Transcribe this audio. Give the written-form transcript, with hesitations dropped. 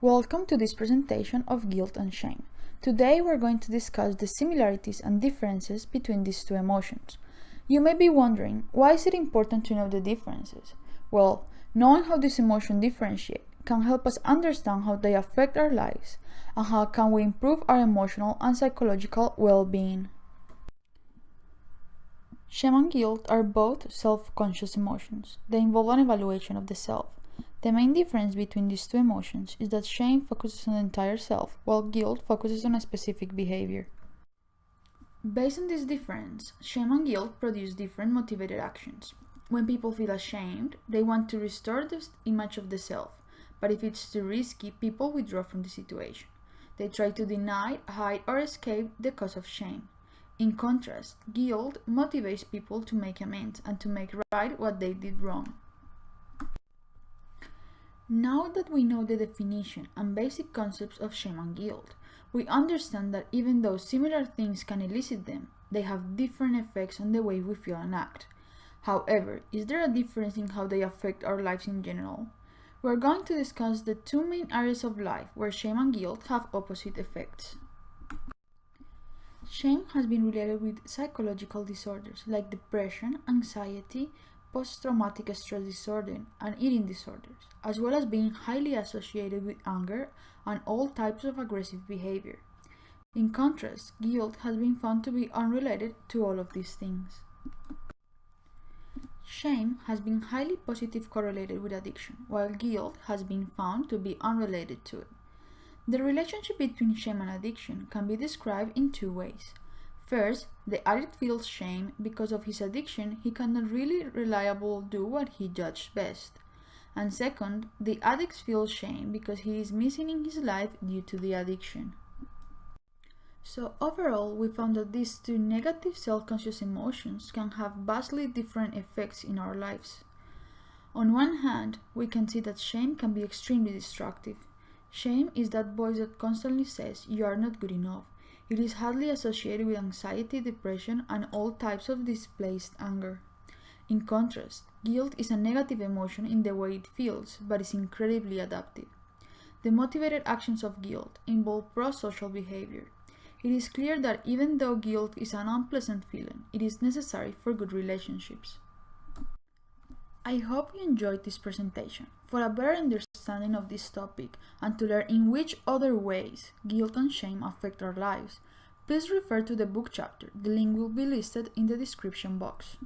Welcome to this presentation of guilt and shame. Today we're going to discuss the similarities and differences between these two emotions. You may be wondering, why is it important to know the differences? Well, knowing how these emotions differentiate can help us understand how they affect our lives and how can we improve our emotional and psychological well-being. Shame and guilt are both self-conscious emotions. They involve an evaluation of the self. The main difference between these two emotions is that shame focuses on the entire self, while guilt focuses on a specific behavior. Based on this difference, shame and guilt produce different motivated actions. When people feel ashamed, they want to restore the image of the self, but if it's too risky, people withdraw from the situation. They try to deny, hide, or escape the cause of shame. In contrast, guilt motivates people to make amends and to make right what they did wrong. Now that we know the definition and basic concepts of shame and guilt, we understand that even though similar things can elicit them, they have different effects on the way we feel and act. However, is there a difference in how they affect our lives in general? We are going to discuss the two main areas of life where shame and guilt have opposite effects. Shame has been related with psychological disorders like depression, anxiety, post-traumatic stress disorder, and eating disorders, as well as being highly associated with anger and all types of aggressive behavior. In contrast, guilt has been found to be unrelated to all of these things. Shame has been highly positive correlated with addiction, while guilt has been found to be unrelated to it. The relationship between shame and addiction can be described in two ways. First, the addict feels shame because of his addiction. He cannot really reliably do what he judges best. And second, the addict feels shame because he is missing in his life due to the addiction. So overall, we found that these two negative self-conscious emotions can have vastly different effects in our lives. On one hand, we can see that shame can be extremely destructive. Shame is that voice that constantly says you are not good enough. It is highly associated with anxiety, depression, and all types of displaced anger. In contrast, guilt is a negative emotion in the way it feels, but is incredibly adaptive. The motivated actions of guilt involve pro-social behavior. It is clear that even though guilt is an unpleasant feeling, it is necessary for good relationships. I hope you enjoyed this presentation. For a better understanding of this topic and to learn in which other ways guilt and shame affect our lives, please refer to the book chapter. The link will be listed in the description box.